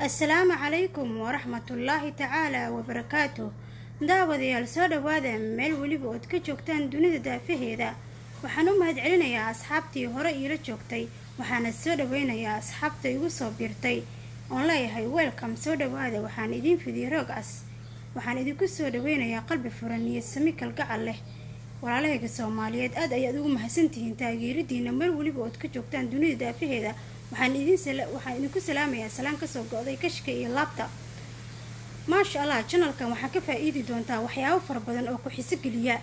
السلام عليكم ورحمة الله تعالى وبركاته. daawadayaal soo dhawaada meel waliba ood ka joogtaan dunida daafaheeda. waxaan u mahad celinayaa asxaabtii hore iila joogtay, waxaana soo dhaweynayaa asxaabta igu soo biirtay oon leeyahay welcome. soo dhawaada, waxaan idin fidiyay roog cas. waxaan idinku soo dhaweynayaa qalbi furan iyo sami kalgacal leh. walaalahayga Soomaaliyeed aad ayaad ugu mahadsantihiin taageeradiina meel waliba ood ka joogtaan dunida daafaheeda. waxaan idinku salaamayaa salaan ka soo go'day kashka iyo laabta. maasha Allah, channelkan waxaa ka faa'iidi doontaa waxyaabo fara badan oo ku xiiso geliya.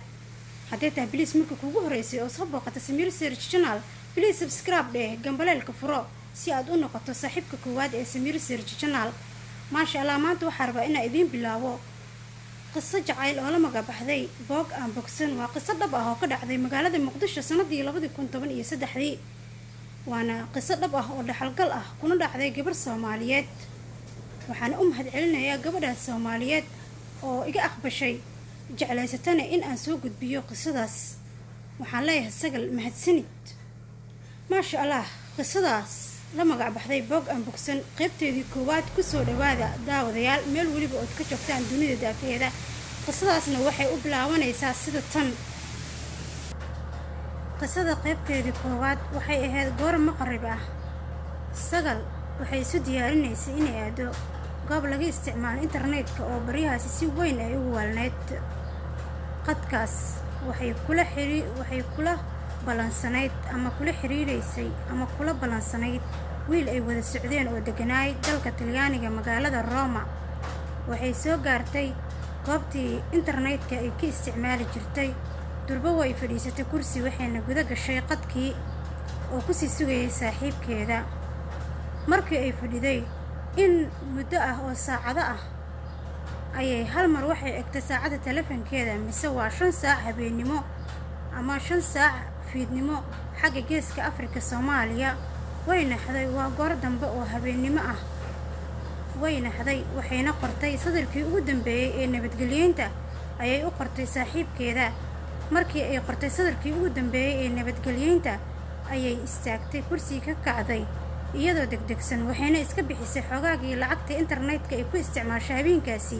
haddii tahay please marka kugu horeysay oo soo booqata Samir Search Channel, please subscribe dheh, gambaleelka furo si aad u noqoto saaxiibka koowaad ee Samir Search Channel. maasha Allah, maanta waxaan rabaa inaan idin bilaabo qiso jacayl oo la magabaxday boog aan bogsan. waa qiso dhab ah oo ka dhacday magaalada Muqdisho sanadii 2013. waana qiso dhab ah oo dhaxalgal ah kuna dhacday gabar Soomaaliyeed. waxaan u mahad celinayaa gabadha Soomaaliyeed oo iga aqbashay jeclaysatana in aan soo gudbiyo qisadaas. waxaan leeyahay sagal mahadsanid. maasha Allah, qisadaas la magacbaxday boog aan bogsan qaybteedii koowaad ku soo dhawaada daawadayaal meel waliba ood ka joogtaan dunida daafaheeda. qisadaasna waxay u bilaabanaysaa sida tan. qisada qaybteedii koowaad waxay ahayd goor maqrib ah. sagal waxay isu diyaarinaysay inay aado goob laga isticmaalo internetka oo baryahaasi si weyn ay ugu waalneyd. qadkaas waxay kula balansanayd ama kula xiriireysay ama kula balansanayd wiil ay wada socdeen oo deganaay dalka Talyaaniga magaalada Roma. waxay soo gaartay goobtii internetka ay ka isticmaali jirtay. durba way fadhiisatay kursi waxayna guda gashay qadkii oo ku sii sugayay saaxiibkeeda. markii ay fadhiday in muddo ah oo saacado ah ayay hal mar waxay egtay saacada telefoonkeeda, mise waa 5 saac habeenimo ama 5 saac fiidnimo xagga geeska Afrika Soomaaliya. way naxday, waa goor dambe oo habeenimo ah. way naxday, waxayna qortay sadarkii ugu dambeeyay ee nabadgelyeynta ayay u qortay saaxiibkeeda. markii ay qortay sadarkii ugu dambeeyay ee nabadgelyeynta ayay istaagtay, kursiga ka kacday iyadoo degdegsan. waxayna iska bixisay xogaagii lacagta internetka ay ku isticmaashay habeenkaasi.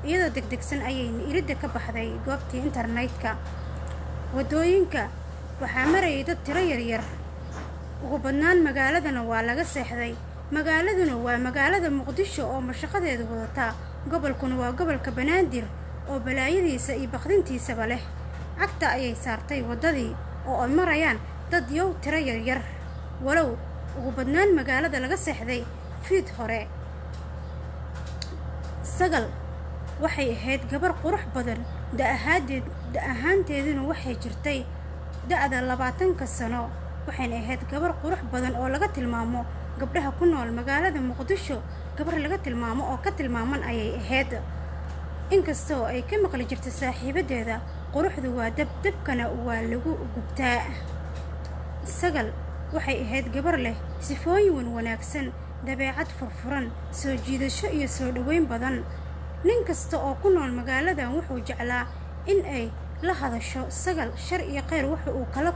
iyadoo degdegsan ayayna iridda ka baxday goobtii internetka. wadooyinka waxaa marayay dad tiro yaryar. ugu badnaan magaaladana waa laga seexday. magaaladuna waa magaalada Muqdisho oo mashaqadeeda wadata. gobolkuna waa gobolka Banaadir oo balaayadiisa iyo baqdintiisaba leh. cagta ayay saartay wadadii oo ay marayaan dad yow tiro yaryar, walow ugu badnaan magaalada laga seexday fiid hore. sagal waxay ahayd gabar qurux badan. da ahaanteeduna waxay jirtay da'da 20 sano. waxayna ahayd gabar qurux badan oo laga tilmaamo gabdhaha ku nool magaalada Muqdisho. gabar laga tilmaamo oo ka tilmaaman ayay ahayd. inkastoo ay ka maqli jirtay saaxiibadeeda quruxdu waa dabkana waa lagu gubtaa. sagal waxay ahayd gabar leh sifooyin wanaagsan, dabeecad furfuran, soo jiidasho iyo soo dhaweyn badan. nin kasta oo ku nool magaaladan wuxuu jeclaa in ay la hadasho sagal. shar iyo khayr waxa uu kala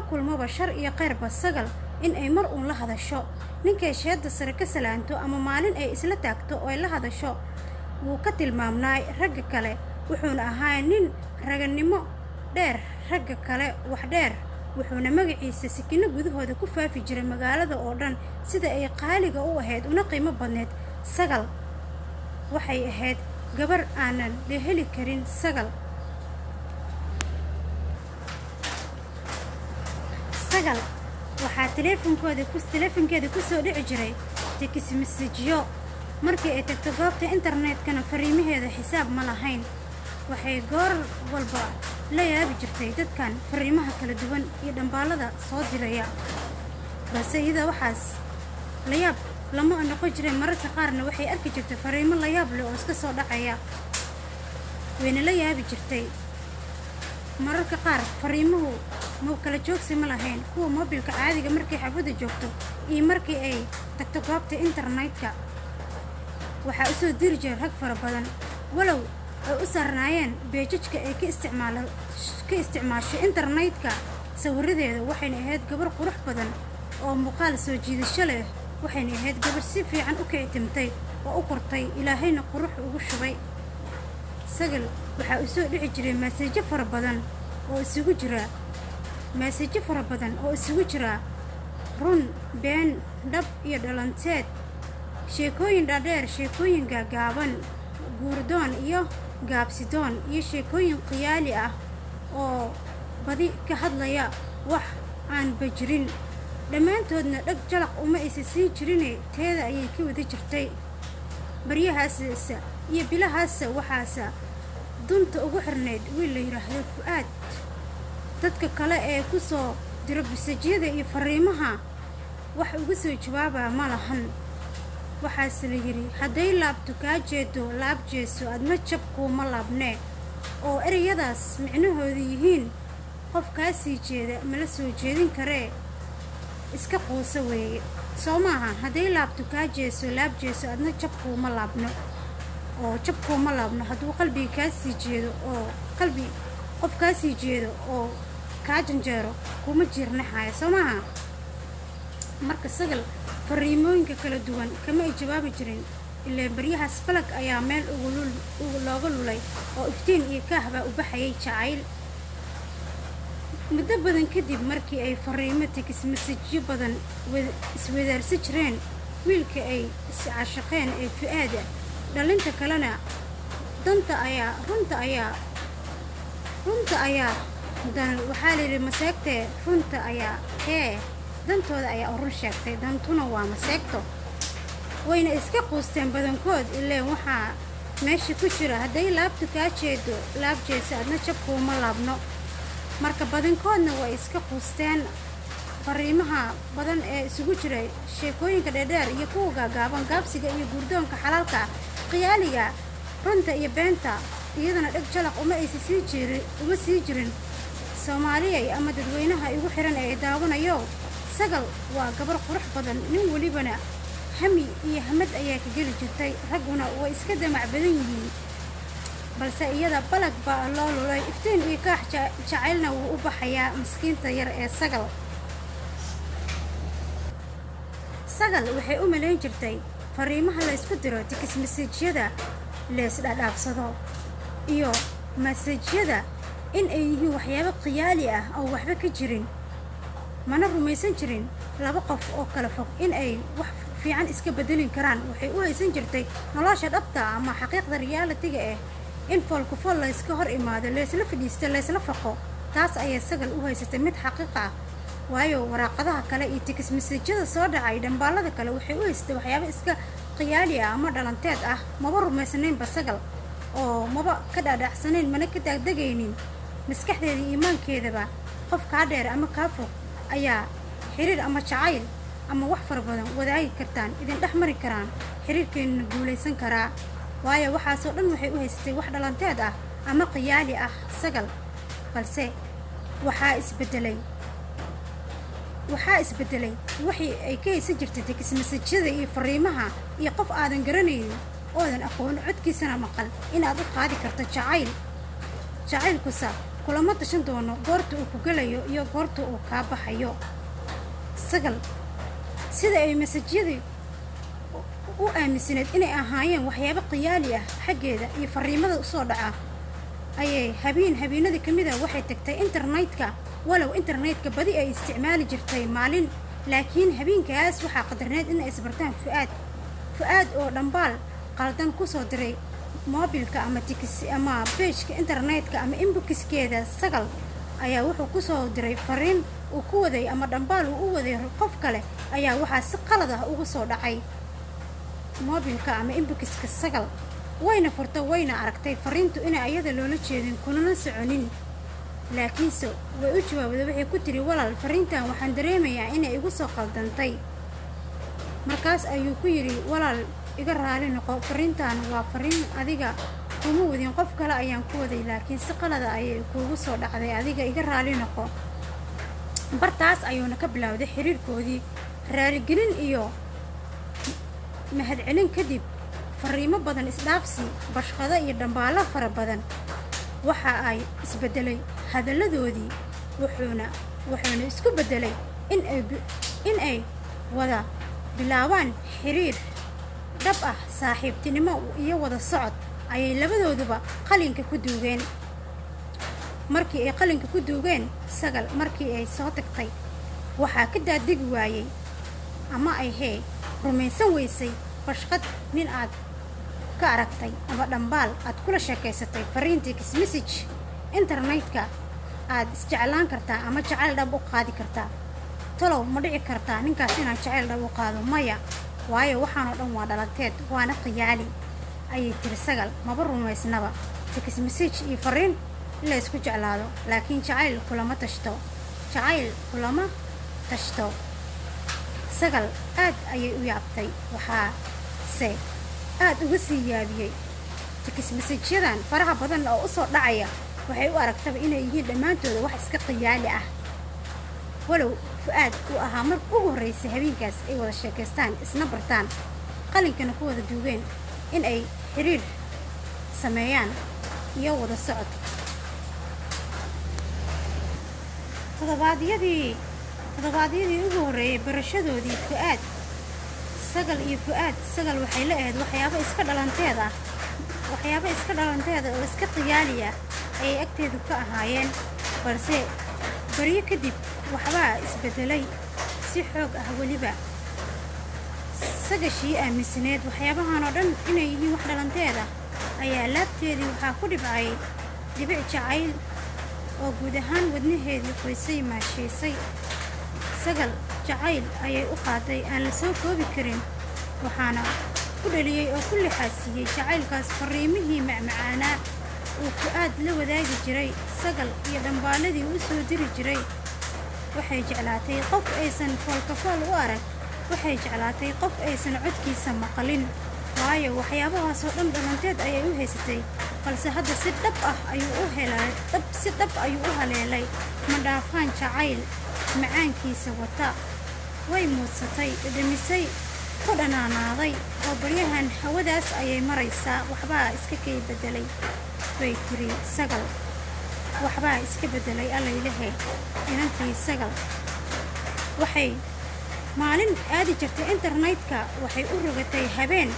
kulmaba shar iyo khayrba sagal in ay mar uun la hadasho. ninkay sheeda sare ka salaanto ama maalin ay isla taagto oo ay la hadasho wuu ka tilmaamnaa ragga kale. wuxuuna ahaa nin raganimo dheer, ragga kale wax dheer. wuxuuna magaciisa sikino gudahooda ku faafi jiray magaalada oo dhan sida ay qaaliga u ahayd una qiimo badneed. sagal waxay ahayd gabar aanan la heli karin. sagal waxaa telefoonkeeda ku soo dhici jiray text messageyo. markii ay tagto goobta internetkana fariimaheeda xisaab ma lahayn. waxay goor walba la yaabi jirtay dadkan fariimaha kala duwan iyo dhambaalada soo diraya, balse iyada waxaas la yaab lama noqon jiray. mararka qaarna waxay arki jirtay fariimo la yaab leh oo iska soo dhacaya, wayna la yaabi jirtay. mararka qaar fariimuhu ma kala joogsi ma lahayn, kuwa mobilka caadiga markay xabada joogto iyo markii ay tagto goobta internetka. waxaa u soo diri jiray rag fara badan, walow ay u saarnaayeen beejajka ay ka isticmaashay internetka sawiradeeda. waxayna ahayd gabar qurux badan oo muuqaal soo jiidasho leh waxayna ahayd gabar si fiican u kictimtay oo u kortay ilaahayna qurux ugu shubay. sagal waxaa u soo dhici jiray maasajo fara badan oo isugu jira run, been, dhab iyo dhalanteed, sheekooyin dhaadheer, sheekooyin gaagaaban, guurdoon iyo gaabsidoon, iyo sheekooyin khiyaali ah oo badi ka hadlaya wax aan bajirin. dhammaantoodna dhag jalaq uma aysa siin jirine teeda ayay ka wada jirtay. baryahaasa iyo bilahaasa waxaasa dunta ugu xirnayd wiil la yidhaahdo Fu'aad. dadka kale ee ku soo dira bisajyada iyo fariimaha wax uga soo jawaabaa ma lahan. waxaase la yidhi hadday laabto kaa jeedo laab jeeso adna jabkuuma laabnee, oo ereyadaas micnahooda yihiin qof kaa sii jeeda mala soo jeedin karee iska quusa weeye, soo maaha. hadday laabto kaa jeeso laab jeeso adna jabkuuma laabno, oo jabkuuma laabno hadduu qalbiga kaa sii jeedo oo qalbi qof kaa sii jeedo oo kaa janjeero kuma jiirnaxaya, soo maaha. marka sagal fariimooyinka kala duwan kama ay jawaabi jirin, ilaa baryahaas balag ayaa meel looga lulay oo iftiin iyo kaah baa u baxayay jacayl. muddo badan kadib markii ay fariimo tekis masajyo badan iswadaarsi jireen wiilka ay iscaashaqeen ee Fu'aada, dhalinta kalena runta ayaa dan waxaa layidhi maseegtee runta ayaa dantooda ayaa u run sheegtay, dantuna waa maseegto. wayna iska quusteen badankood, ileen waxaa meesha ku jira hadday laabtu kaa jeedo laab jeeso adna jabkuuma laabno. marka badankoodna way iska quusteen fariimaha badan ee isugu jiray sheekooyinka dheerdheer iyo kuwa gaagaaban, gaabsiga iyo guurdoonka xalaalka, khiyaaliga, runta iyo beenta. iyadana dheg jalaq uma sii jirin soomaaliyay ama dadweynaha igu xiran ee daawanayo. sagal waa gabar qurux badan, nin welibana hami iyo hamad ayaa ka geli jirtay. ragguna way iska damac badan yihiin, balse iyada balag baa loo lulay, iftiin iyo kaax jacaylna wuu u baxayaa miskiinta yar ee sagal. waxay u malayn jirtay fariimaha la isku diro tikis masajyada lees dhaadhaafsado iyo masajyada in ay yihiin waxyaabo khiyaali ah oo waxba ka jirin, mana rumaysan jirin laba qof oo kala fog in ay wax fiican iska bedelin karaan. waxay u haysan jirtay nolosha dhabta ama xaqiiqda realitiga ah in foolku-fool la iska hor imaado, leesla fadhiisto, leesla faqo. taas ayay sagal u haysatay mid xaqiiq ah, waayo waraaqadaha kale iyo tikis masajyada soo dhacay dhambaalada kale waxay u haysatay waxyaabo iska khiyaali ah ama dhalanteed ah. maba rumaysanaynba sagal, oo maba ka dhaadhacsanayn, mana ka daagdegaynin maskaxdeeda iyo iimaankeedaba. qof kaa dheer ama kaa fog ayaa xiriir ama jacayl ama wax fara badan wadaagi kartaan, idin dhex mari karaan, xiriirkeennuna guulaysan karaa. waayo waxaasoo dhan waxay u haysatay wax dhalanteed ah ama khiyaali ah sagal. balse waxaa isbedelay wixii ay ka haysan jirtay tekis masajyada iyo fariimaha iyo qof aadan garanaynin oodan aqoon codkiisana maqal inaad u qaadi karto jacaylkusa kulama tashan doono goorta uu ku gelayo iyo goorta uu kaa baxayo. sagal sida ay masajyadii u aaminsaneed inay ahaayeen waxyaabo khiyaali ah xaggeeda iyo fariimada usoo dhaca, ayay habeenadii ka mida waxay tagtay internetka. walow internetka badi ay isticmaali jirtay maalin, laakiin habeenkaas waxaa qadarneed in ay isbartaan Fu'aad oo dhambaal qaldan ku soo diray moobilka ama tikis ama pageka internetka ama inboxkeeda. sagal ayaa wuxuu ku soo diray fariin uu ku waday ama dhambaal uu u waday qof kale, ayaa waxaa si qalad ah ugu soo dhacay moobilka ama inboxka sagal. wayna furta, wayna aragtay fariintu inay ayada loola jeedin kunana soconin, laakiinse way u jawaabday. waxay ku tiri walaal, fariintan waxaan dareemayaa inay igu soo qaldantay. markaas ayuu ku yidhi walaal iga raali noqo, fariintan waa fariin adiga kuma wadin, qof kale ayaan ku waday, laakiin si qalada ayay kuugu soo dhacday, adiga iga raali noqo. bartaas ayuuna ka bilowday xiriirkoodii. raaligelin iyo mahadcelin kadib, fariimo badan isdhaafsi, bashqado iyo dhambaalo fara badan, waxa ay isbedelay hadalladoodii. wuxuuna isku bedelay in ay wada bilaabaan xiriir dhab ah, saaxiibtinimo iyo wada socod ayay labadooduba qalinka ku duugeen. Markii ay qalinka ku duugeen, Sagal markii ay soo tagtay waxaa ka daadegi waayey ama ay rumaysan weysay bashqad nin aad ka aragtay ama dhambaal aad kula sheekaysatay fariintii message internetka aad isjeclaan kartaa ama jacayl dhab u qaadi kartaa. Talow ma dhici kartaa ninkaas inaan jacayl dhab u qaado? Maya, waayo waxaan oo dhan waa dhalanteed, waana khiyaali ayay tiri Sagal. Maba rumaysnaba text message iyo fariin la isku jeclaado, laakiin jacayl kulama tashto. Sagal aad ayay u yaabtay, waxaase aad uga sii yaabiyey text message-yadan faraha badan oo u soo dhacaya. Waxay u aragtaba inay yihiin dhammaantooda wax iska khiyaali ah, walow Fu'aad uu ahaa marka ugu horreysay habeenkaas ay wada sheekaystaan, isna bartaan, qalinkana ku wada duugeen in ay xiriir sameeyaan iyo wada socod. Toddobaadyadii ugu horreeyay barashadoodii Sagal waxay la ahayd waxyaabo iska dhalanteeda oo iska khiyaaliya ayay agteedu ka ahaayeen, balse baryo kadib waxbaa isbedelay si xoog ah. Weliba Sagashii aaminsaneed waxyaabahan oo dhan inay yihiin wax dhalanteeda ayaa laabteedii waxaa ku dhibcay dhibic jacayl oo guud ahaan wadnaheedii qoysay maashaysay. Sagal jacayl ayay u qaaday aan la soo koobi karin, waxaana ku dhaliyey oo ku lixaasiyey jacaylkaas fariimihii macmacaanaa uu Fu'aad la wadaagi jiray Sagal iyo dhambaaladii u soo diri jiray. Waxay jeclaatay qof aysan foolkafool u arag, waxay jeclaatay qof aysan codkiisa maqalin, waayo waxyaabahaas oo dhan dhalanteed ayay u haysatay, balse hadda si dhab ayuu u haleelay madhaafaan jacayl macaankiisa wata. Way muudsatay, dhadhamisay, ku dhanaanaaday oo baryahan hawadaas ayay maraysaa. Waxbaa iska kay bedelay bay tiri Sagal, waxbaa iska bedelay allaylehe. Inantii Sagal waxay maalin aadi jirtay internetka, waxay u rogatay habeen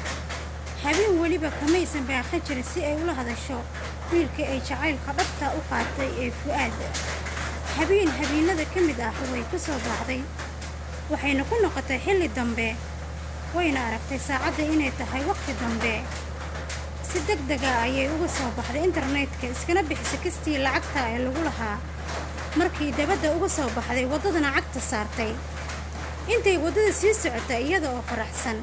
weliba kamaysan baaqan jirin si ay ula hadasho wiilkii ay jacaylka dhabta u qaatay ee Fu'aad. habeenada ka mid ah way ku soo baxday, waxayna ku noqotay xilli dambe, wayna aragtay saacadda inay tahay waqti dambe. Si degdega ayay uga soo baxday internetka, iskana bixisay kastii lacagta ee lagu lahaa. Markii dabadda uga soo baxday, waddadana cagta saartay. Intay waddada sii socotay iyada oo faraxsan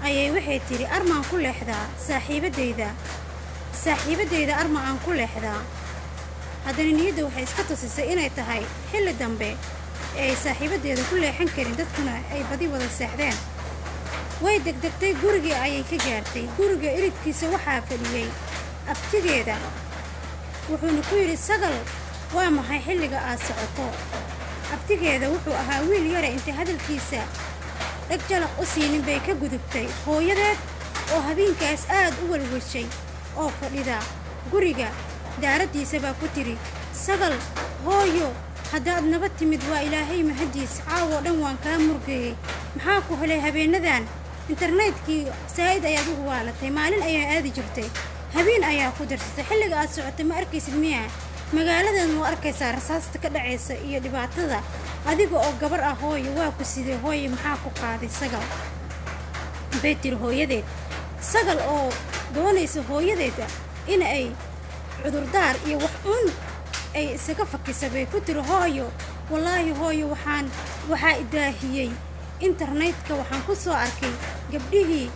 ayay waxay tiri armaan ku leexdaa saaxiibadeyda arma aan ku leexdaa. haddana niyadda waxay iska tusisay inay tahay xilli dambe ee ay saaxiibadeeda ku leexan karin, dadkuna ay badi wada seexdeen. way degdegtay, gurigii ayay ka gaartay. guriga iridkiisa waxaa fadhiyey abtigeeda, wuxuuna ku yidhi Sagal, waa maxay xilliga aad socoto? abtigeeda wuxuu ahaa wiil yare, intay hadalkiisa dhag jalaq u siinin bay ka gudubtay. hooyadeed oo habeenkaas aad u walwashay oo fadhida guriga daaraddiisa baa ku tiri, Sagal hooyo, haddaad nabad timid waa ilaahay mahadiis, caawo dhan waan kaa murgeeyey. maxaa ku helay habeenadan? internetkii saa'id ayaad ugu waalatay, maalin ayaa aadi jirtay, habeen ayaa ku darsatay, xilliga aad socotay ma arkaysid miyaa? magaaladan waa arkaysaa rasaasta ka dhacaysa iyo dhibaatada, adiga oo gabar ah hooyo, waa ku sidee hooye, maxaa ku qaaday? Sagal bay tiri hooyadeed. Sagal oo doonaysa hooyadeeda in ay cudurdaar iyo wax uun ay isaga fakisa bay ku tiri, hooyo wallaahi hooyo, waxaa idaahiyey internetka, waxaan ku soo arkay gabdhihii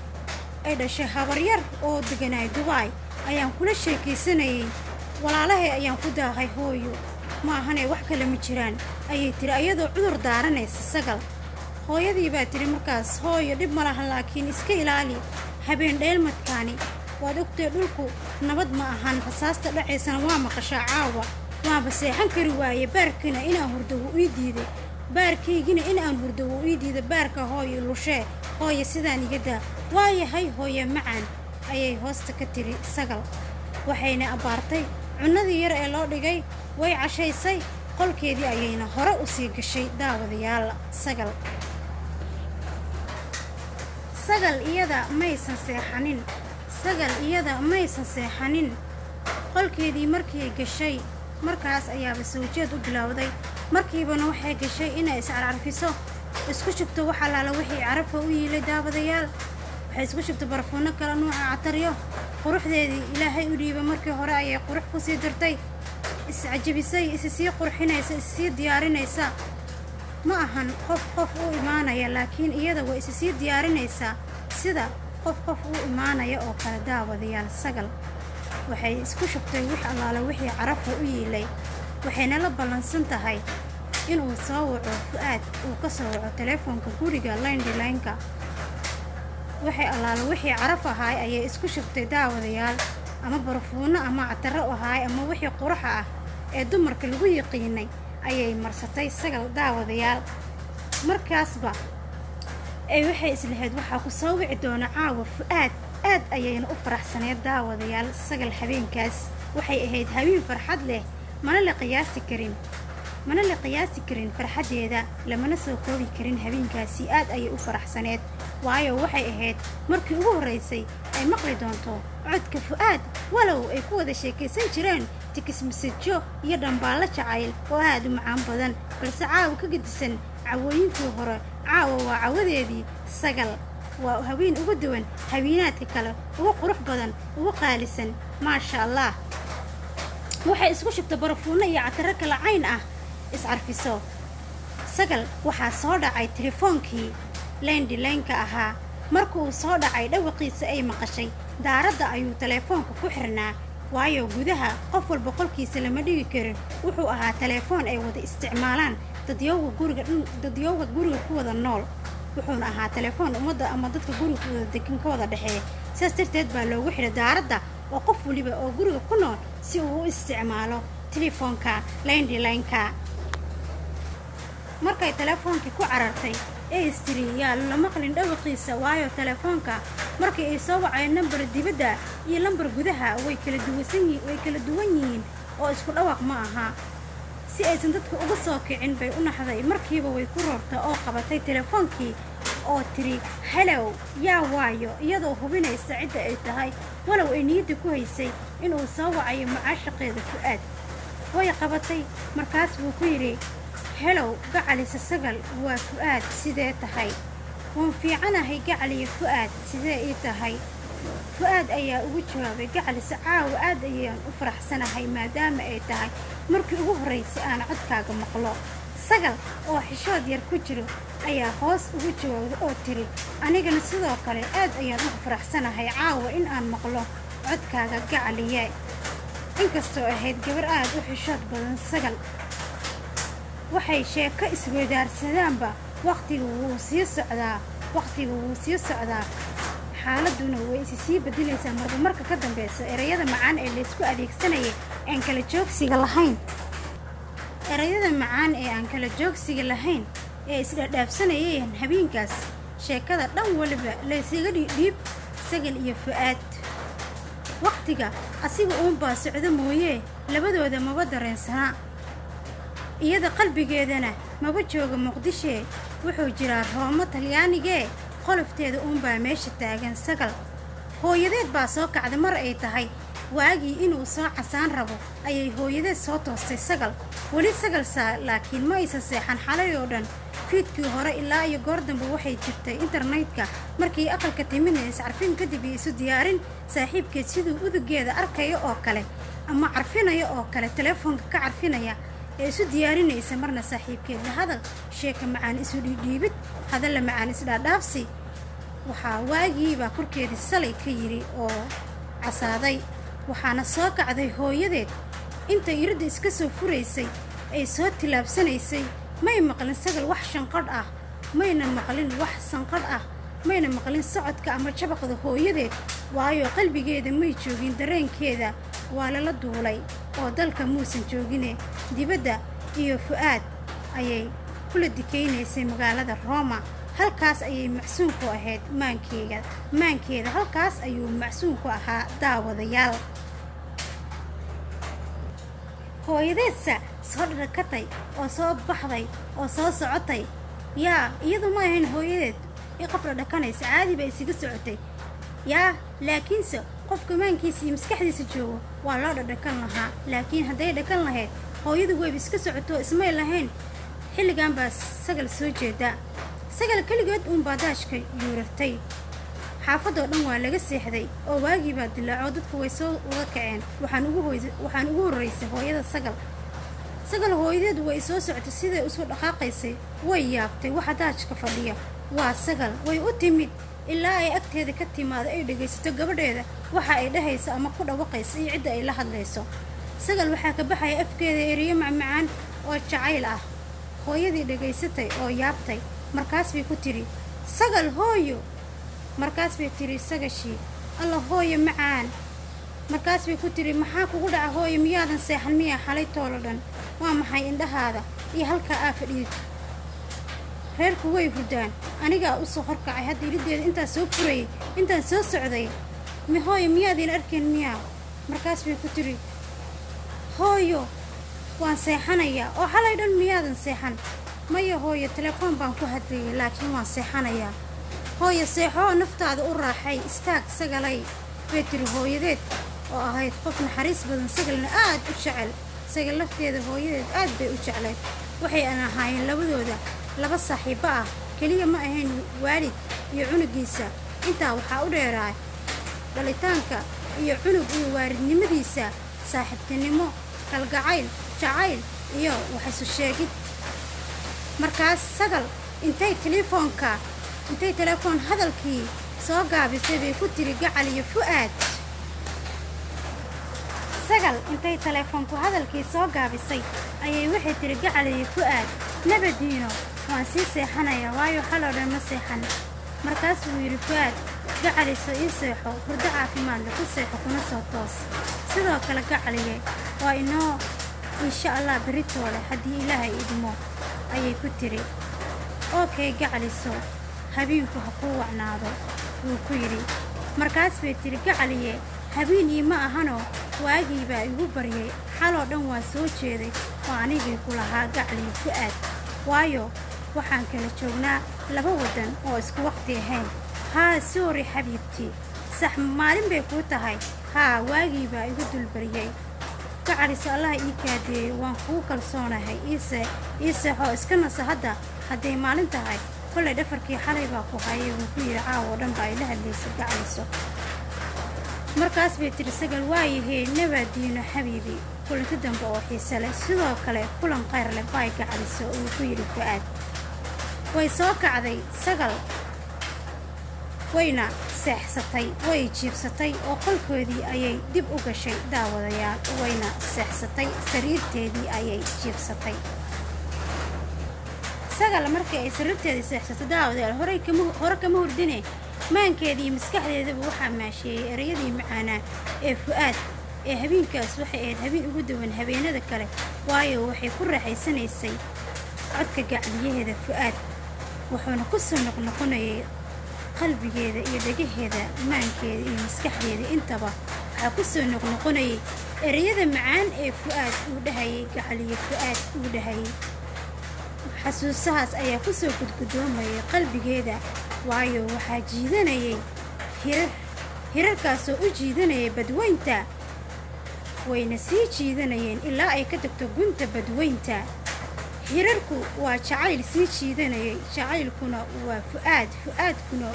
ay dhashay habaryar oo deganaay Dubai, ayaan kula sheekaysanayay, walaalahay ayaan ku daahay hooyo, maahane wax kale ma jiraan ayay tiri iyadoo cudur daaranaysa. Sagal hooyadii baa tiri markaas, hooyo dhib ma laha, laakiin iska ilaali habeen dheelmadkaani, waad ogtee dhulku nabad ma ahan, rasaasta dhacaysana waa maqashaa, caawa waanba seexan kari waaye, baarkina inaan hurdo wuu ii diiday, baarkaygina inaan hurdo wuu ii diiday, baarka hooyo lushee, hooyo sidaan iga daa. waayahay hooyo macaan ayay hoosta ka tiri Sagal, waxayna abbaartay cunnadii yar ee loo dhigay, way cashaysay, qolkeedii ayayna hore u sii gashay. daawadayaal, Sagal sagal iyada maysan seexanin qolkeedii markii gashay markaas ayaaba sawjeed u bilowday markiibana waxay gashay inay iscarcarfiso isku shubto wax alaala wixii carafa u yiilay daawadayaal waxay isku shubto barfuuno kala nuuca cataryo quruxdeedii ilaahay u dhiiba markii hore ayay qurux ku sii dirtay iscajabisay isii qurxinaysa isii diyaarinaysa ma ahan qof u imaanaya laakiin iyada way isii diyaarinaysaa sida qof u imaanaya oo kale daawadayaal sagal waxay isku shubtay wax allaala wixii carafa u yiilay waxayna la ballansan tahay inuu soo waco fu'aad uu ka soo waco telefoonka guriga landline-ka waxay allaala wixii caraf ahaay ayay isku shubtay daawadayaal ama barfuuno ama cataro ahaay ama wixii quraxa ah ee dumarka lagu yiqiinay ayay marsatay sagal daawadayaal markaasba waxay islahayd waxaa ku soo wici doona caawa fu'aad aad ayayna u faraxsaneed daawadayaal sagal habeenkaas waxay ahayd habeen farxad leh mana la qiyaasi karin farxaddeeda lamana soo koobi karin habeenkaasi aad ayay u faraxsaneed waayo waxay ahayd markii ugu horraysay ay maqli doonto codka fu'aad walow ay ku wada sheekaysan jireen tikismasajyo iyo dhambaallo jacayl oo aad u macaan badan balse caawa ka gedisan cawooyinkii hore caawa waa cawadeedii sagal waa haween ugu duwan haweenaadka kale ugu qurux badan ugu qaalisan maasha allah waxay isku shubtay barfuuno iyo cataro kala cayn ah iscarfiso sagal waxaa soo dhacay telefoonkii landline-ka ahaa markuu soo dhacay dhawaqiisa ay maqashay daaradda ayuu telefoonka ku xirnaa waayo gudaha qof walba qolkiisa lama dhigi karin wuxuu ahaa telefoon ay wada isticmaalaan dadyowga guriga ku wada nool wuxuuna ahaa telefoon ummadda ama dadka guriga ku wada degan ka wada dhexeeya sidaas darteed baa loogu xidhay daaradda oo qof waliba oo guriga ku nool si uu u isticmaalo telefoonka landline-ka markay telefoonkii ku carartay ee istiri yaa la maqlin dhawaqiisa waayo telefoonka markii ay soo waceen nambar dibadda iyo lambar gudaha way kala duwan yihiin oo isku dhawaaq ma aha si aysan dadka uga soo kicin bay u naxday markiiba way ku roortay oo qabatay telefoonkii oo tiri hellow yaa waayo iyadoo hubinaysa cidda ay tahay walow ay niyadda ku haysay inuu soo wacayo macaashaqeeda fu'aad way qabatay markaas buu ku yidhi hellow gacalisa sagal waa fu'aad sidee tahay waan fiicanahay gacaliya fu'aad sidee ii tahay fu'aad ayaa ugu jawaabay gacalisa caawa aad ayaan u faraxsanahay maadaama ay tahay markii ugu horraysay aan codkaaga maqlo sagal oo xishood yar ku jiro ayaa hoos ugu jawaabday oo tiri anigana sidoo kale aad ayaan ugu faraxsanahay caawa in aan maqlo codkaaga gacaliye inkastoo ahayd gabar aad u xishood badan sagal waxay sheeko isweydaarsadaanba waqtiga wuu sii socdaa xaaladuna way sii bedelaysaa marba marka ka dambaysa erayada macaan ee laysku adeegsanayay aan kala joogsiga lahayn ee isdhaadhaafsanayeen habeenkaas sheekada dhan waliba laysaga dhiib sagal iyo fu'aad waqtiga asiga uunbaa socdo mooyee labadooda maba dareensanaa iyada qalbigeedana maba jooga muqdishee wuxuu jiraa roomo talyaanigee qolofteeda uunbaa meesha taagan sagal hooyadeed baa soo kacday mar ay tahay waagii inuu soo casaan rabo ayay hooyadeed soo toostay sagal weli sagal laakiin ma aysan seexan xalay oo dhan fiidkii hore ilaa iyo goor dambe waxay jirtay internetka markii aqalka timina iscarfin kadib iyo isu diyaarin saaxiibkeed siduu udugeeda arkaya oo kale ama carfinaya oo kale telefoonka ka carfinaya ee isu diyaarinaysa marna saaxiibkeed la hadal sheeka macaan isu dhiidhiibid hadalla macaan isdhaadhaafsi waxaa waagiibaa korkeedii salay ka yidhi oo casaaday waxaana soo kacday hooyadeed intay iridda iska soo furaysay ay soo tilaabsanaysay may maqlin sagal wax shanqadh ah mayna maqlin wax sanqadh ah mayna maqlin socodka ama jabaqda hooyadeed waayo qalbigeeda may joogin dareenkeeda waa lala duulay oo dalka muusan joogine dibadda iyo fu'aad ayay kula dikaynaysay magaalada Roma halkaas ayay macsuun ku ahayd maankeeda halkaas ayuu macsuun ku ahaa daawadayaal hooyadeedsa soo dharakatay oo soo baxday oo soo socotay yaa iyadu ma ahayn hooyadeed qofla dhakanaysa caadi bay isaga socotay yaa laakiinse qofka maankiisa iyo maskaxdiisa joogo waa loo dhadhakan lahaa laakiin hadday dhakan lahayd hooyadu wayba iska socoto ismay lahayn xilligan baa sagal soo jeeda sagal keligeed uunbaa daashka yuurartay xaafadoo dhan waa laga seexday oo waagii baa dilaaco dadku way soo uga kaceen waxaan ugu horraysay hooyada sagal hooyadeed way soo socotay siday usoo dhaqaaqaysay way yaabtay waxa daajka fadhiya waa sagal way u timid ilaa ay agteeda ka timaado ay dhegaysato gabadheeda waxa ay dhahayso ama ku dhawaqayso iyo cidda ay la hadlayso sagal waxaa ka baxaya afkeeda eriyo macmacaan oo jacayl ah hooyadii dhegaysatay oo yaabtay markaas bay ku tiri sagal hooyo markaas bay tiri sagashii alla hooyo macaan markaas bay ku tiri maxaa kugu dhaca hooyo miyaadan seexan miyaa xalay toolo dhan waa maxay indhahaada iyo halkaa aa fadhiyid reerku way hurdaan anigaa u soo horkacay hadda irideeda intaan soo furayay intaan soo socday hooyo miyaadiin arkeen miyaa markaas bay ku tiri hooyo waan seexanayaa oo xalay dhan miyaadan seexan maya hooyo telefoon baan ku hadlayay laakiin waan seexanayaa hooyo seexoo naftaada u raaxay istaag sagalay bay tiri hooyadeed oo ahayd qof naxariis badan sagalna aad u jecel sagal lafteeda hooyadeed aad bay u jeclayd waxay aan ahaayeen labadooda laba saaxiibo ah keliya ma ahayn waalid iyo cunugiisa intaa waxaa u dheeraay dhalitaanka iyo cunug iyo waalidnimadiisa saaxiibtinimo kalgacayl jacayl iyo waxaysu sheegid markaas sagal intay telefoon hadalkii soo gaabisay bay ku tiri gacal iyo fu'aad sagal intay telefoonku hadalkii soo gaabisay ayay waxay tiri gacal iyo fu'aad nabadiino waan sii seexanayaa waayo xaloo dhan ma seexan markaas buu yidhi fu'aad gacaliso ii seexo hurdo caafimaadle ku seexo kuna soo toos sidoo kale gacaliye waa inoo insha allah beritoole haddii ilaahay idmo ayay ku tiri okay gacaliso habeenku ha kuu wacnaado wuu ku yidhi markaas bay tiri gacaliye habeen ii ma ahanoo waagii baa igu baryay xaloo dhan waa soo jeeday oo anigii ku lahaa gacaliyo fu'aad waayo waxaan kala joognaa laba waddan oo isku waqti ahayn haa soori xabiibtii sax maalin bay kuu tahay haa waagii baa igu dulbaryay gacaliso allah ii kaadeeyey waan kuu kalsoonahay ii seexoo iska nasa hadday maalin tahay kollay dhafarkii xalay baa ku hayay wuu ku yidhi caawo dhan baa ila hadlaysa gacaliso markaas bay tiri sagal waayahee nabaadiino xabiibi kulanti dambe oo xiise leh sidoo kale kulan khayr leh baay gacaliso wuu ku yidhi fu'aad way soo kacday sagal wayna seexsatay way jiibsatay oo qolkoodii ayay dib u gashay daawadayaal wayna seexsatay sariirteedii ayay jiibsatay sagal markii ay sariirteedii seexsatay daawadayaal hore kama hurdine maankeedii iyo maskaxdeedaba waxaa maasheeyey erayadii macaanaa ee fu'aad ee habeenkaas waxay ahayd habeen ugu duwan habeenada kale waayo waxay ku raaxaysanaysay codka gacliyaheeda fu'aad wuxuuna ku soo noqnoqonayay qalbigeeda iyo dhegaheeda maankeeda iyo maskaxdeeda intaba waxaa ku soo noqnoqonayay erayada macaan ee fu'aad uu dhahayay gacaliyo fu'aad uu dhahayay xasuusahaas ayaa ku soo gudgudoomayay qalbigeeda waayo waxaa jiidanayay hirarkaasoo u jiidanayay badweynta wayna sii jiidanayeen ilaa ay ka tagto gunta badweynta hirarku waa jacayl sii jiidanayay jacaylkuna waa fu'aadkuna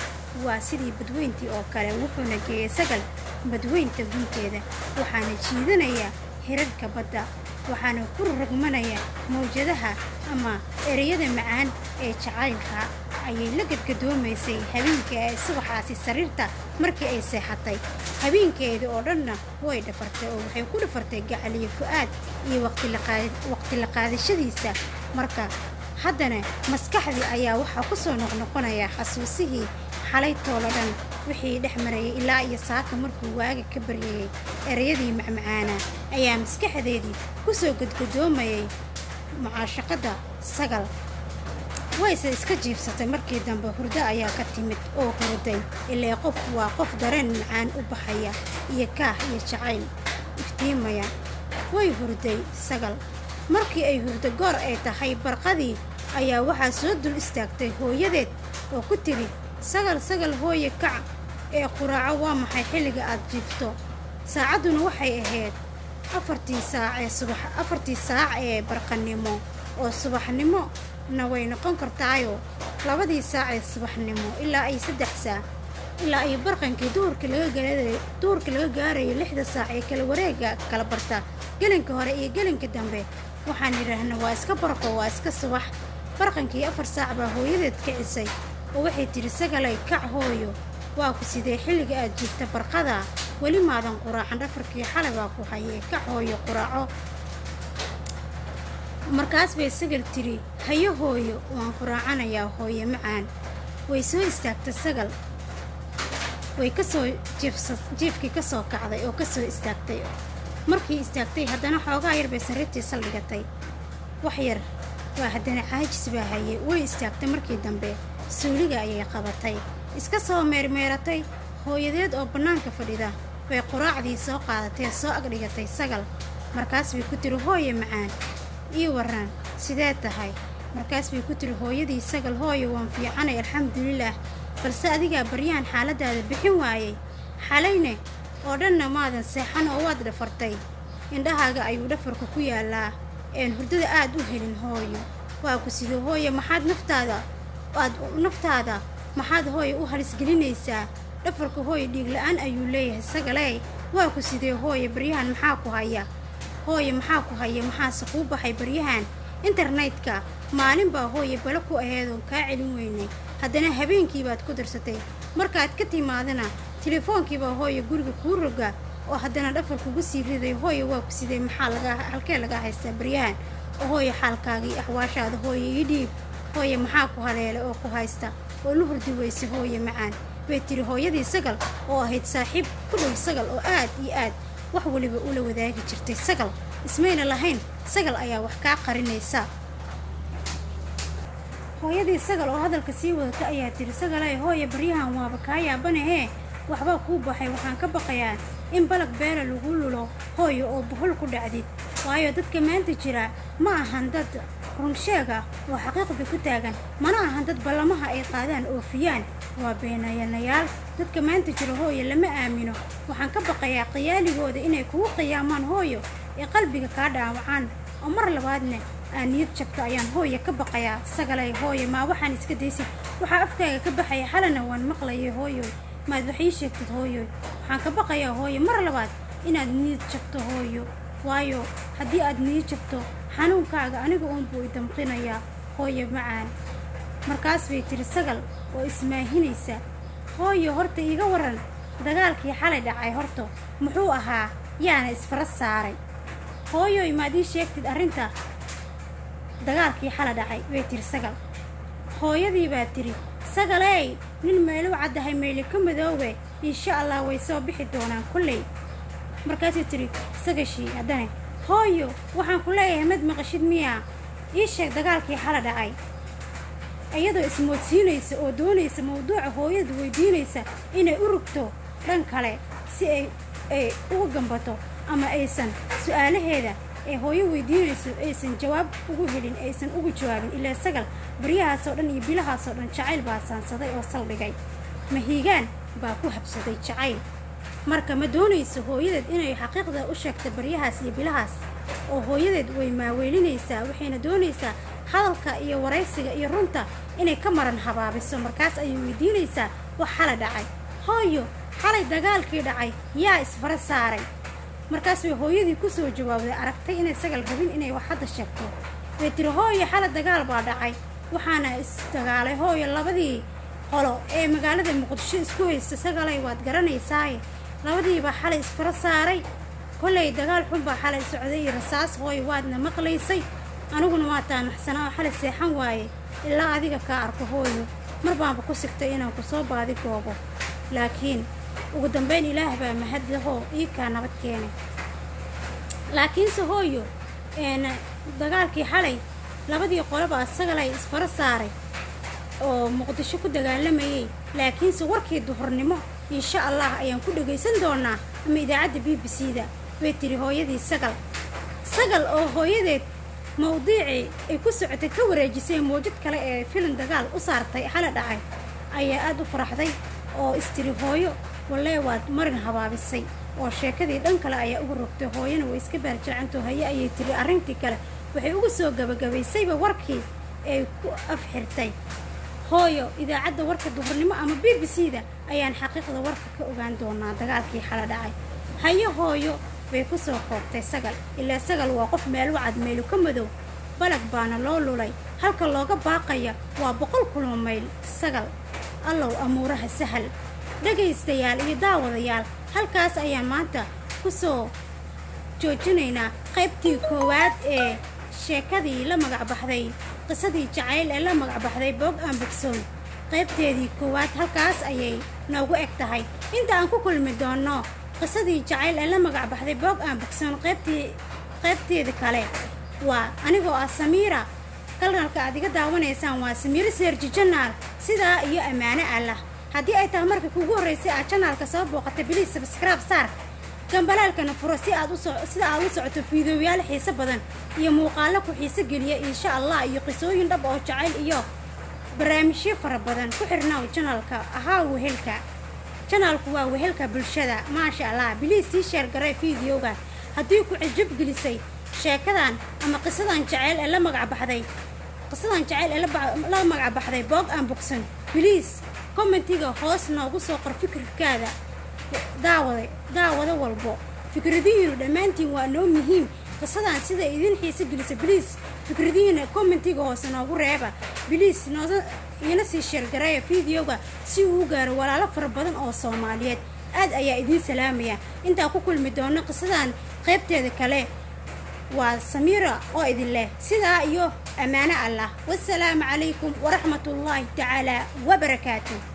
waa sidii badweyntii oo kale wuxuuna geeyay sagal badweynta gunteeda waxaana jiidanayaa hirarka badda waxaana ku ragmanaya mawjadaha ama erayada macaan ee jacaylka ayay la gadgadoomaysay habeenkii ay subaxaasi sariirta markii ay seexatay habeenkeedii oo dhanna way dhafartay oo waxay ku dhafartay gacaliyo fu'aad iyo waqti la qaadashadiisa marka haddana maskaxdii ayaa waxaa ku soo noqnoqonaya xasuusihii xalay toolo dhan wixii dhex marayay ilaa iyo saaka markuu waaga ka baryayay erayadii macmacaana ayaa maskaxdeedii ku soo gadgadoomayay mucaashaqada sagal wayse iska jiibsatay markii dambe hurdo ayaa ka timid oo hurday ilaa qofku waa qof dareen macaan u baxaya iyo kaah iyo jacayl iftiimaya way hurday sagal markii ay hurdo goor ay tahay barqadii ayaa waxaa soo dul istaagtay hooyadeed oo ku tiri sagal hooye kac ee quraaco waa maxay xilliga aad jiifto saacadduna waxay ahayd 4 saac ee barqanimo oo subaxnimo na way noqon kartaayo 2 saac ee subaxnimo ilaa ay 3 saac ilaa ay barqankii duhurka laga gaarayo 6 saac ee kala wareega kala barta gelinka hore iyo gelinka dambe waxaan yiraahnaa waa iska barqo waa iska subax barqankii 4 saac baa hooyadeed kicisay oo waxay tiri sagalay kac hooyo waa ku sidee xilliga aad jirta barqada weli maadan quraacan dhafarkii xalay baa ku hayay kac hooyo quraaco markaas bay sagal tiri hayo hooyo waan quraacanayaa hooyo macaan way soo istaagtay sagal way ka soo jiifkii ka soo kacday oo ka soo istaagtay markii istaagtay haddana xoogaa yar bay sariirtii saldhigatay wax yar waa haddana caajis baa hayay way istaagtay markii dambe suuliga ayay qabatay iska soo meermeeratay hooyadeed oo bannaanka fadhida bay quraacdii soo qaadatay soo agdhigatay sagal markaas bay ku tiri hooyo macaan ii waran sidee tahay markaas bay ku tiri hooyadii sagal hooyo waan fiicanay alxamdulillaah balse adigaa baryahan xaaladaada bixin waayay xalayne oo dhanna maadan seexan oo waad dhafartay indhahaaga ayuu dhafarka ku yaalaa hurdada aad u helin hooyo waa ku sidoo hooyo maxaad naftaada maxaad hooyo u halis gelinaysaa dhafarka hooyo dhiig la'aan ayuu leeyahay sagaley waa ku sidee hooyo baryahan maxaa ku haya hooyo maxaa ku haya maxaase kuu baxay baryahan internetka maalin baa hooyo balo ku aheedoon kaa celin weynay haddana habeenkii baad ku darsatay markaad ka timaadana telefonkii baa hooyo guriga kuu roga oo haddana dhafar kugu sii riday hooyo waa ku sidee halkee laga haystaa baryahan oo hooyo xaalkaagii axwaashaada hooyo ii dhiib hooyo maxaa ku haleelay oo ku haysta oo la hurdi weysa hooyo macaan bay tiri hooyadii sagal oo ahayd saaxiib ku dhow sagal oo aad iyo aad wax waliba ula wadaagi jirtay sagal ismayna lahayn sagal ayaa wax kaa qarinaysa hooyadii sagal oo hadalka sii wadata ayaa tiri sagalay hooyo baryahan waaba kaa yaabanahee waxbaa kuu baxay waxaan ka baqayaa in balag beela lagu lulo hooyo oo buhul ku dhacdid waayo dadka maanta jira ma ahan dad runsheega oo xaqiiqda ku taagan mana ahan dad ballamaha ay qaadaan oofiyaan waa beenayanayaal dadka maanta jira hooyo lama aamino waxaan ka baqayaa qiyaaligooda inay kugu qiyaamaan hooyo ee qalbiga kaa dhaawacaan oo mar labaadna aan niyad jabta ayaan hooyo ka baqayaa sagalay hooyo maa waxaan iska daysid waxaa afkaaga ka baxaya xalana waan maqlayay hooyo maad wax ii sheegtid hooyo waxaan ka baqayaa hooyo mar labaad inaad niyad jabto hooyo waayo haddii aad niyad jabto xanuunkaaga aniga uunbuu idamqinayaa hooyo macaan markaas bay tiri sagal oo ismaahinaysa hooyo horta iiga waran dagaalkii xalay dhacay horto muxuu ahaa yaana isfara saaray hooyoy maad ii sheegtid arrinta dagaalkii xalay dhacay bay tiri sagal hooyadii baa tiri sagaley nin meeluu caddahay meeli ka madoobe insha allah way soo bixi doonaan kulley markaasay tiri sagashii haddana hooyo waxaan ku leeyahay mad maqashid miyaa ii sheeg dagaalkii xalay dhacay iyadoo ismoodsiinaysa oo doonaysa mawduuca hooyadu weydiinaysa inay u rugto dhan kale si ay uga gambato ama aysan su'aalaheeda ee hooyo weydiinayso aysan jawaab ugu helin aysan ugu jawaabin ilaa sagal baryahaasoo dhan iyo bilahaasoo dhan jacayl baa saansaday oo saldhigay mahiigaan baa ku habsaday jacayl marka ma doonayso hooyadeed inay xaqiiqda u sheegto baryahaas iyo bilahaas oo hooyadeed way maaweylinaysaa waxayna doonaysaa hadalka iyo waraysiga iyo runta inay ka maran habaabiso markaas ayay weydiinaysaa wax xalay dhacay hooyo xalay dagaalkii dhacay yaa isfara saaray markaas way hooyadii ku soo jawaabday aragtay inay sagal rabin inay wax hadda sheegto way tiri hooyo xalay dagaal baa dhacay waxaana isdagaalay hooyo labadii qolo ee magaalada muqdisho isku haysta sagalay waad garanaysaaye labadiiba xalay isfara saaray kolley dagaal xun baa xalay socday rasaas hooyo waadna maqlaysay aniguna waa taamaxsanaa oo xalay seexan waaye ilaa adiga kaa arko hooyo mar baanba ku sigtay inaan ku soo baadi goobo laakiin ugu dambayn ilaah baa mahad lahoo ii kaa nabad keenay laakiinse hooyo dagaalkii xalay labadii qolobaa sagalay isfara saaray oo muqdisho ku dagaalamayay laakiinse warkii duhurnimo insha allah ayaan ku dhagaysan doonaa ama idaacadda BBC-da way tiri hooyadii sagal oo hooyadeed mawduucii ay ku socotay ka wareejisay mawjad kale ee filim dagaal u saartay xalay dhacay ayaa aad u faraxday oo istiri hooyo wallahi waad marin habaabisay oo sheekadii dhan kale ayaa ugu rogtay hooyana way iska baarjacantoo haye ayay tiri arrintii kale waxay ugu soo gabagabaysayba warkii ay ku afxirtay hooyo idaacadda warka duhurnimo ama BBC-da ayaan xaqiiqda warka ka ogaan doonaa dagaalkii xala dhacay haye hooyo bay ku soo koobtay sagal ilaa sagal waa qof meel wacad meelu ka madow balag baana loo lulay halka looga baaqaya waa 100 kilomayl sagal allow amuuraha sahal dhagaystayaal iyo daawadayaal halkaas ayaan maanta ku soo joojinaynaa qaybtii koowaad ee sheekadii la magac baxday qisadii jacayl ee la magac baxday boog aan bogsoon qaybteedii koowaad halkaas ayay noogu eg tahay inta aan ku kulmi doono qisadii jacayl ee la magac baxday boog aan bogsoon qaybteeda kale waa anigoo ah Samiira kanalka aad iga daawanaysaan waa Samiira Serji Channel sidaa iyo amaano Allah haddii ay tahay markii kugu horeysay aad channelka soo booqatay please subscribe saar gambalaalkana furo si aad u socoto fiidiyoyaal xiiso badan iyo muuqaalo ku xiiso geliya insha Allah iyo qisooyin dhab oo jacayl iyo barnaamijyo fara badan ku xirnaa channelka ahaa wehelka channelku waa wehelka bulshada maasha Allah please share garay fiidiyowga haddii ku cajab gelisay sheekadan ama qisadan jacayl ee la magac baxday boog aan bogsan please commentiga hoos noogu soo qor fikirkaada daawada walbo fikradihiinu dhammaantiin waa noo muhiim qisadan sida idin xiiso gelisa please fikradihiina commentiga hoos noogu reeba please ina sii share gareeya fiidiyowga si uu gaaro walaalo fara badan oo Soomaaliyeed aad ayaa idin salaamaya inta ku kulmi doono qisadan qaybteeda kale waa Samiira oo idin leh sidaa iyo amaano Allah wassalaamu calaykum waraxmatullaahi tacaala wabarakaatuh